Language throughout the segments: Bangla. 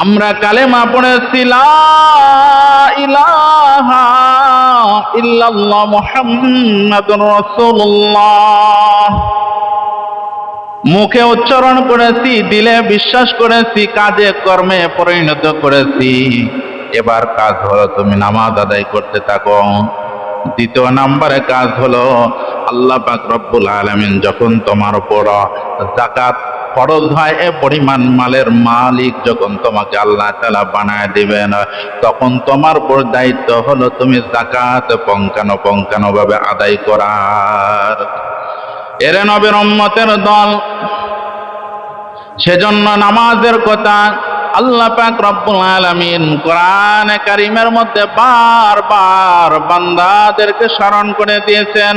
আমরা কালেমা পড়েছি লা ইলাহা ইল্লাল্লাহ মুহাম্মাদুর রাসূলুল্লাহ। মুখে উচ্চারণ করেছি, দিলে বিশ্বাস করেছি, কাজে কর্মে পরিণত করেছি। এবার কাজ হলো তুমি নামাজ আদায় করতে থাকো। দ্বিতীয় নম্বরে কাজ হলো আল্লাহ পাক রব্বুল আলামিন যখন তোমার উপর যাকাত ফরজ হয়, এ পরিমাণ মালের মালিক যখন তোমাকে আল্লাহ তাআলা বানায় দিবেন, তখন তোমার উপর দায়িত্ব হলো তুমি যাকাত পঙ্কানুপঙ্কানুভাবে আদায় করার। এরে নবীর উম্মতের দল, সেজন্য নামাজের কথা আল্লাহ পাক রব্বুল আলামিন কোরআনে কারীমের মধ্যে বারবার বান্দাদেরকে স্মরণ করে দিয়েছেন।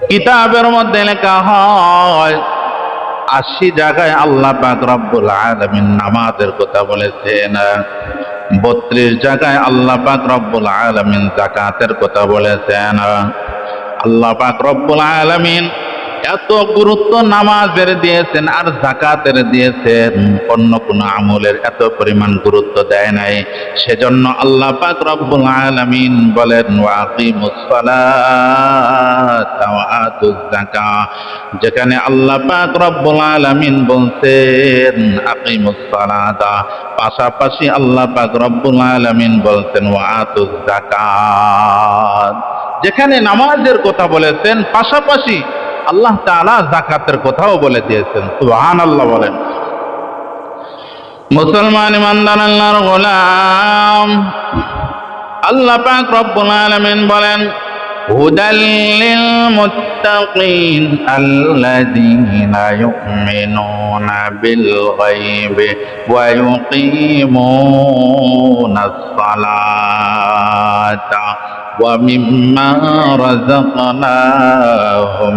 কিতাবের মধ্যে লেখা হয় ৮০ জায়গায় আল্লাহ পাক রব্বুল আলামিন নামাজের কথা বলেছেন, ৩২ জায়গায় আল্লাহ পাক রব্বুল আলামিন যাকাতের কথা বলেছেন। আল্লাহ পাক রব্বুল আলামিন এত গুরুত্ব নামাজের দিয়েছেন আর যাকাতের দিয়েছেন, অন্য কোন আমলের এত পরিমাণ গুরুত্ব দেয় নাই। সেজন্য আল্লাহ পাক রব্বুল আলামিন বলেন ওয়াকিমুস সালাতা ওয়া আতুজ যাকাত। যেখানে আল্লাহ পাক রব্বুল আলামিন বলছেন আকিমুস সালাতা, পাশাপাশি আল্লাহ পাক রব্বুল আলামিন বলছেন ওয়া আতুজ যাকাত। যেখানে নামাজের কথা বলেছেন, পাশাপাশি আল্লাহ তাআলা যাকাতের কথাও বলে দিয়েছেন। সুবহানাল্লাহ বলেন। মুসলমান ইমানদার আল্লাহর গোলাম, আল্লাহ পাক রব্বুল আলামিন বলেন হুদাল লিল মুত্তাকিন আল্লাযীনা ইউমিনুনা বিল গায়বি ওয়া ইউকিমুনাস সালাতা ومما رزقناهم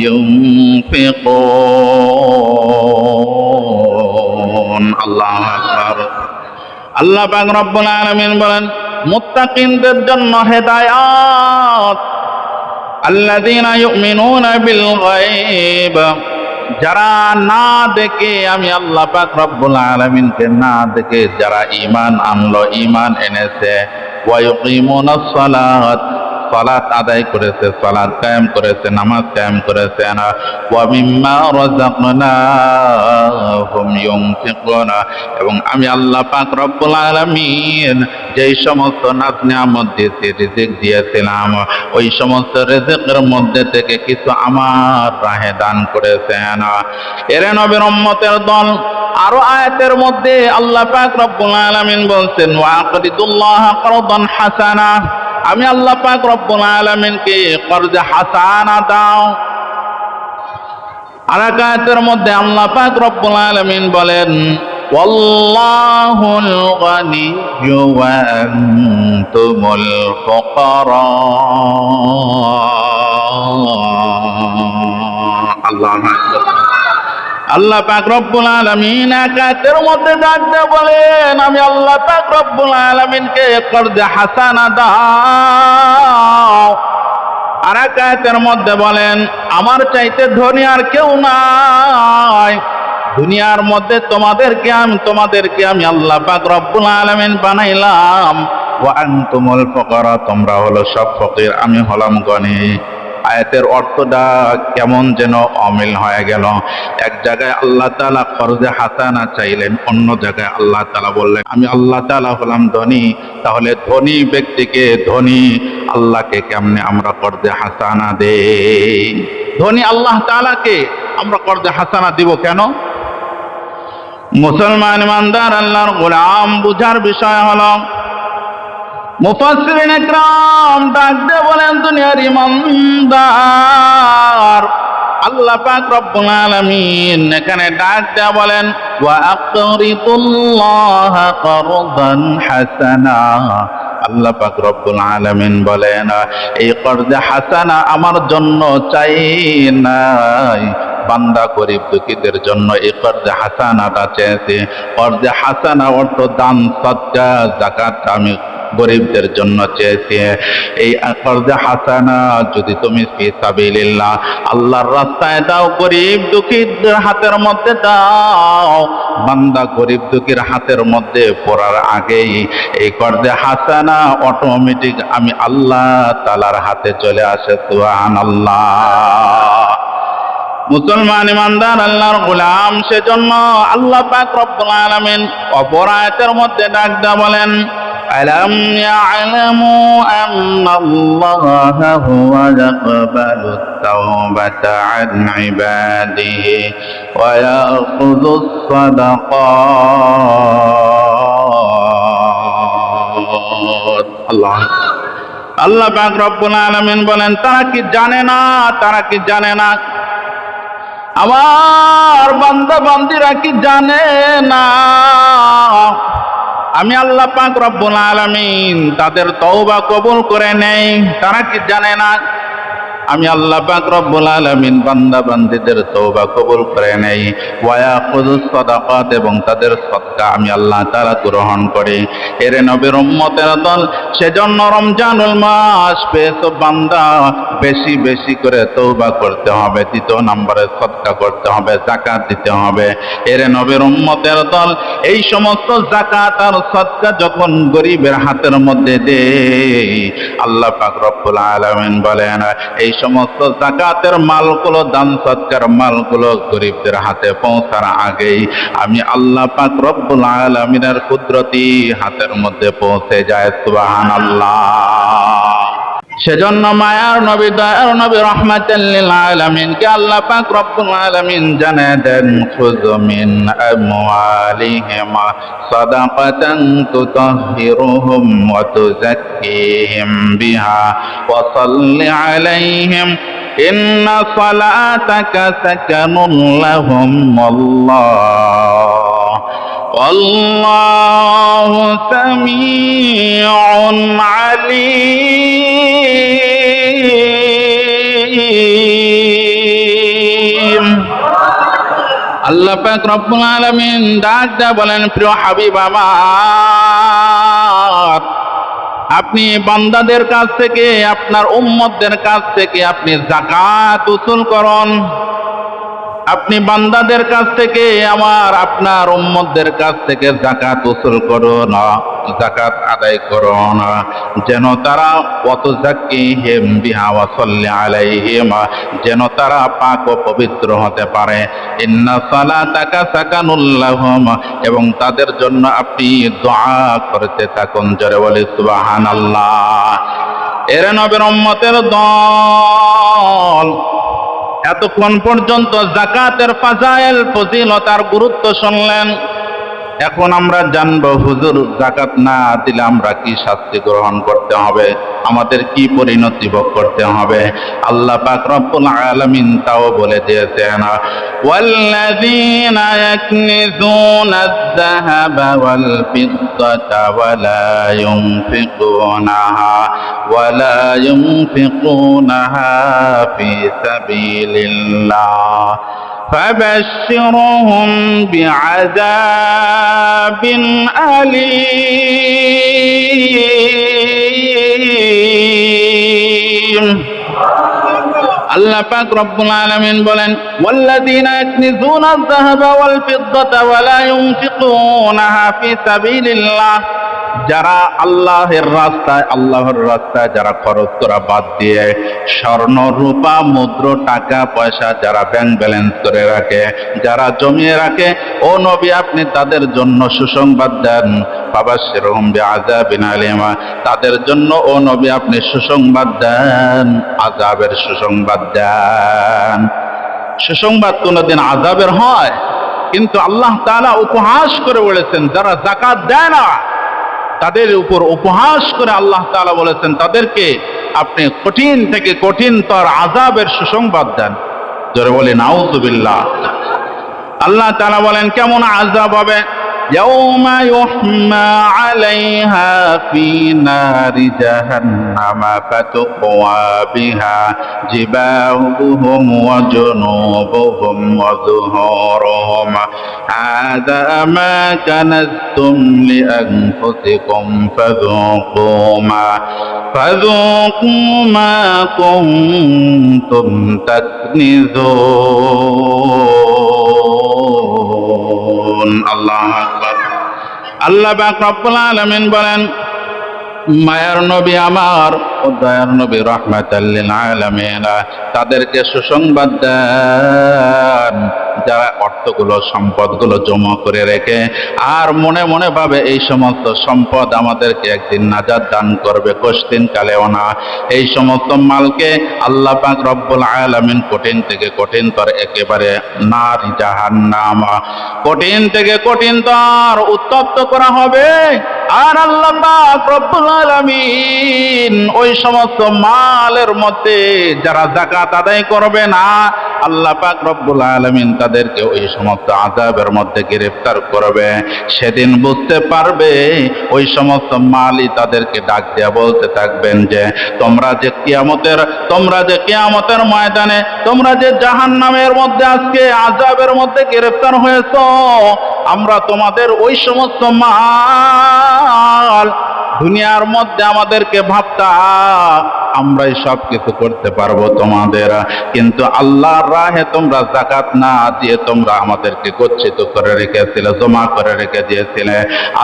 ينفقون আল্লাহু আকবার। আল্লাহ পাক রব্বুল আলামিন বলেন মুত্তাকিনদের জন্য হেদায়েত, আল্লাযীনা ইউমিনুনা বিল গায়ব, যারা না দেখে আমি আল্লাহ পাক রব্বুল আলামিনকে না দেখে যারা ঈমান আনলো, ঈমান এনেছে, ওয়া ইউকিমুনাস সালাত, সালাত আদায় করেছে, সালাত কায়েম করেছে, নামাজ কায়েম করেছে, ওয়া মিম্মা রাযাকনাহুম ইউনফিকুন, এবং আমি আল্লাহ পাক রব্বুল আলামিন যেই সমস্ত নাজ নিয়ামত দিয়েছি, রিজিক দিয়েছিলাম, ওই সমস্ত রিজিকের মধ্যে থেকে কিছু আমার রাহে দান করেছেন। এরে নবীর উম্মতের দল, আরো আয়াতের মধ্যে আল্লাহ পাক রব্বুল আলামিন বলছেন ওয়াকরিদুল্লাহ করদান হাসানা, আমি আল্লাহ পাক রব্বুল আলামিনকে কর্জ হাসানা দাও। আর আয়াতের মধ্যে আল্লাহ পাক রব্বুল আলামিন বলেন ওয়াল্লাহুল গানিয়্যু ওয়া আনতুমুল ফুকারা। আল্লাহু আকবার। আল্লাহ পাক রব্বুল আলামিন আয়াতের মধ্যে ডাকতে বলেন আমি আল্লাহ পাক রব্বুল আলামিনকে কর্জ হাসানা দাও। আর আয়াতের মধ্যে বলেন আমার চাইতে ধনী আর কেউ নাই, দুনিয়ার মধ্যে তোমাদেরকে আমি আল্লাহ পাক রব্বুল আলামিন বানাইলাম, ওয়া আনতুমুল ফুকারা, তোমরা হলো সব ফকির, আমি হলাম গনি। আয়াতের অর্থটা কেমন যেন অমিল হয়ে গেল। এক জায়গায় আল্লাহ তাআলা কর্জে হাসানা চাইলেন, অন্য জায়গায় আল্লাহ তাআলা বললেন আমি আল্লাহ তাআলা হলাম ধনী। তাহলে ধনী ব্যক্তিকে, ধনী আল্লাহকে কেমনে আমরা কর্জে হাসানা দেই? ধনী আল্লাহ তাআলাকে আমরা কর্জে হাসানা দিব কেন? মুসলমান ইমানদার আল্লাহর গোলাম, বুঝার বিষয় হলো মুফাসসিরিন ইকরাম ডাক দিয়ে বলেন দুনিয়ার ইমানদার, আল্লাহ পাক রব্বুল আলামিন এখানে ডাক দিয়ে বলেন ওয়া আকরিদুল্লাহ করদান হাসানা। আল্লাহ পাক রব্বুল আলামিন বলেন এই কর্জে হাসানা আমার জন্য চাই নাই, বান্দা গরিব দুঃখীদের জন্য এই কর্জে হাসানাটা চেয়েছে। কর্জে হাসানা অর্থ দান, সদকা, যাকাত আমি গরিবদের জন্য চেয়েছি। এই কর্জে হাসানা যদি তুমি ফি সাবিলিল্লাহ আল্লাহর রাস্তায় দাও, গরিব দুঃখীদের হাতের মধ্যে দাও, বান্দা গরিব দুঃখীর হাতের মধ্যে পড়ার আগেই এই কর্জে হাসানা অটোমেটিক আমি আল্লাহ তাআলার হাতে চলে আসে। সুবহানাল্লাহ। মুসলমান ইমানদার আল্লাহর গোলাম, সেজন্য আল্লাহ পাক রব্বুল আলামিন অপর আয়াতের মধ্যে ডাক দেয়া বলেন, আলাম ইয়ালামু আন্নাল্লাহা হুয়া ইয়াকবালুত তাওবাতা আন ইবাদিহি ওয়া ইয়াখুযুস সাদাকাত। আল্লাহ পাক রব্বুল আলামিন বলেন, তারা কি জানে না, তারা কি জানে না, আমার বান্দা বান্দিরা কি জানে না, আমি আল্লাহ পাক রব্বুল আলামিন তাদের তওবা কবুল করে নেই। তারা কি জানে না আমি আল্লাহ পাক রব্বুল আলামিন বান্দা বান্দীদের তওবা কবুল করে নেই। ওয়া ইয়াখুযুস সাদাকাত, এবং তাদের সদকা আমি আল্লাহ তাআলা গ্রহণ করি। এর নবীর উম্মতের দল, সেজন্য রমজানুল মাস পেয়েছো বান্দা, বেশি বেশি করে তওবা করতে হবে, দ্বিতীয় নম্বরে সদকা করতে হবে, যাকাত দিতে হবে। এর নবীর উম্মতের দল, এই সমস্ত যাকাত আর সদকা যখন গরিবের হাতের মধ্যে দেই, আল্লাহ পাক রব্বুল আলামিন বলেন, এই সমস্ত যাকাতের মালগুলো, দান সদকার মালগুলো গরিবদের হাতে পৌঁছার আগেই আমি আল্লাহ পাক রব্বুল আলামিনের কুদরতি হাতের মধ্যে পৌঁছে যায়। সুবহানাল্লাহ। সেজন্য মায়ার নবী, দয়ার নবী, রাহমাতাল লিল আলামিনকে আল্লাহ পাক রব্বুল আলামিন জানিয়ে দেন, খুয মিন আমওয়ালিহিম সাদাকাতান তুতাহহিরুহুম ওয়া তুযাক্কিহিম বিহা ওয়া সাল্লি আলাইহিম ইন্না সালাতাকা সাকানুন লাহুম والله سميع عليم। আল্লাহ পাক রব্বুল আলামিন ডাক দেয়া বলেন, প্রিয় হাবিব আমার, আপনি বান্দাদের কাছ থেকে, আপনার উম্মতদের কাছ থেকে আপনি যাকাত উসুল করুন। আপনি বান্দাদের কাছ থেকে, আপনার উম্মতদের কাছ থেকে যাকাত উসুল করুন, যাকাত আদায় করুন, যেন তারা ওয়াতুযাক্কিহিম বিহা ওয়া সাল্লি আলাইহিম, যেন তারা পাক ও পবিত্র হতে পারে। ইন্না সালাতাকা সাকানুল লাহুম, এবং তাদের জন্য আপনি দোয়া করতে থাকুন। জোরে বলি সুবহানাল্লাহ। এর নবীর উম্মতের দল, এতক্ষণ পর্যন্ত যাকাতের ফাজাইল, ফজিলত আর গুরুত্ব শুনলেন। এখন আমরা জানবো, হুজুর যাকাত না দিলে আমরা কি শাস্তি গ্রহণ করতে হবে, আমাদের কি পরিণতি ভোগ করতে হবে। আল্লাহ পাক রব্বুল আলামিন তাও বলে দিয়েছেন, ওয়াল্লাযীনা ইয়াকনিজুনা আয-যাহাবা ওয়াল ফিদ্দাতা ওয়ালা ইউনফিকুনাহা ফি সাবিলিল্লাহ فبشرهم بعذاب أليم। আল্লাহ পাক রব্বুল আলামিন বলেন, ওয়াল্লাযীনা ইয়াকনিজুনা আয-যাহাবা ওয়াল ফিদ্দাতা ওয়া লা ইউনফিকুনাহা ফি সাবিলিল্লাহ, যারা আল্লাহর রাস্তায় যারা খরচ করা বাদ দিয়ে স্বর্ণ রূপা মুদ্রা টাকা পয়সা যারা ব্যাংক ব্যালেন্স করে রাখে, যারা জমিয়ে রাখে, ও নবী আপনি তাদের জন্য সুসংবাদ দেন। ফাবাশশিরহুম বিআযাবিন আলীম, তাদের জন্য ও নবী আপনি সুসংবাদ দেন, আযাবের সুসংবাদ দেন। সুসংবাদ কোনদিন আযাবের হয়? কিন্তু আল্লাহ তাআলা উপহাস করে বলেছেন, যারা যাকাত দেয় না তাদের উপর উপহাস করে আল্লাহ তাআলা বলেছেন, তাদেরকে আপনি কঠিন থেকে কঠিনতর আযাবের সুসংবাদ দেন। জোরে বলি নাউযুবিল্লাহ। আল্লাহ তাআলা বলেন, কেমন আযাব হবে? يوم يحمى عليها في نار جهنم فتقوى بها جباههم وجنوبهم وظهورهم هذا ما كنزتم لأنفسكم فذوقوا ما كنتم تكنزون الله أكبر আল্লাহ পাক রব্বুল আলামিন বলেন, মায়ার নবী আমার ও দয়ার নবী রাহমাতাল লিল আলামিন তাদেরকে সুসংবাদ দেন যারা অর্থগুলো সম্পদগুলো জমা করে রেখে আর মনে মনে ভাবে এই সমস্ত সম্পদ আমাদেরকে একদিন নাজাত দান করবে, কষ্টিন কালেও না। এই সমস্ত মালকে আল্লাহ পাক রব্বুল আলামিন কঠিন থেকে কঠিনতর একেবারে নারী জাহান্নাম, কঠিন থেকে কঠিনতর উত্তপ্ত করা হবে। আর আল্লাহ পাক রব্বুল আলামিন ওই সমস্ত মালের মধ্যে যারা যাকাত আদায় করবে না, আল্লাহ পাক রব্বুল আলামিন তাদেরকে ওই সমস্ত আযাবের মধ্যে গ্রেফতার করবে। সেদিন বুঝতে পারবে, ওই সমস্ত মালই তাদেরকে ডাক দিয়ে বলতে থাকবেন যে তোমরা যে কিয়ামতের ময়দানে তোমরা যে জাহান্নামের মধ্যে আজকে আযাবের মধ্যে গ্রেফতার হয়েছো, আমরা তোমাদের ওই সমস্ত মাল দুনিয়ার মধ্যে আমাদেরকে ভাবতা আমরাই সব কিছু করতে পারবো তোমাদের, কিন্তু আল্লাহর রাহে তোমরা যাকাত না দিয়ে তোমরা আমাদেরকে গচ্ছিত করে রেখেছিলে, জমা করে রেখে দিয়েছিলে।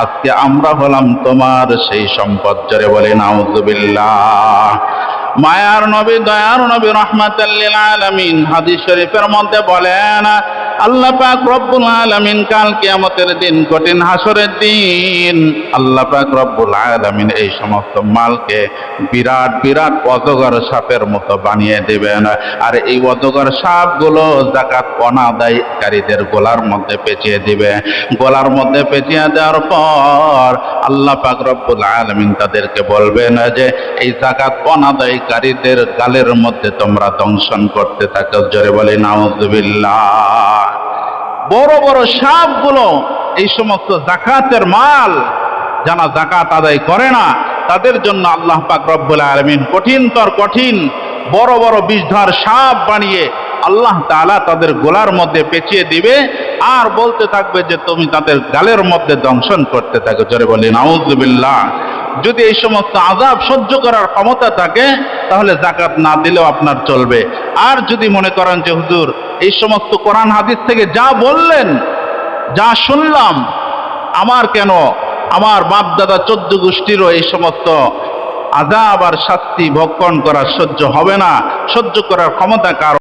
আজকে আমরা হলাম তোমার সেই সম্পদ। জোরে বলি নাউযুবিল্লাহ। মায়ার নবী দয়ার নবী রাহমাতাল লিল আলামিন হাদিস শরীফের মধ্যে বলেন, আল্লাহ পাক রব্বুল আলামিন কাল কিয়ামতের দিন, কঠিন হাসরের দিন, আল্লাহ পাক রব্বুল আলামিন এই সমস্ত মালকে বিরাট বিরাট অজগর সাপের মতো বানিয়ে দেবেন। আর এই অজগর সাপগুলো যাকাত অনাদায়কারীদের গলার মধ্যে পেঁচিয়ে দিবে। গলার মধ্যে পেঁচিয়ে দেওয়ার পর আল্লাহ পাক রব্বুল আলামিন তাদেরকে বলবেন যে এই যাকাত অনাদায়কারীদের গালের মধ্যে তোমরা দংশন করতে থাকো। জোরে বলি নাউযুবিল্লাহ। বড় বড় সাপগুলো এই সমস্ত যাকাতের মাল যারা যাকাত আদায় করে না তাদের জন্য আল্লাহ পাক রব্বুল আলামিন কঠিনতর কঠিন বড় বড় বিষধর সাপ বানিয়ে আল্লাহ তাআলা তাদের গলার মধ্যে পেঁচিয়ে দিবে আর বলতে থাকবে যে তুমি তাদের গালের মধ্যে দংশন করতে থাকো। জোরে বলি নাউযুবিল্লাহ। যদি এই সমস্ত আযাব সহ্য করার ক্ষমতা থাকে তাহলে যাকাত না দিলেও আপনার চলবে। আর যদি মনে করেন যে হুজুর এই সমস্ত কোরআন হাদিস থেকে যা বললেন, যা শুনলাম, আমার কেন আমার বাপ দাদা 14 গোষ্ঠীরও এই সমস্ত আযাব আর শাস্তি ভক্ষণ করা সহ্য হবে না, সহ্য করার ক্ষমতা কার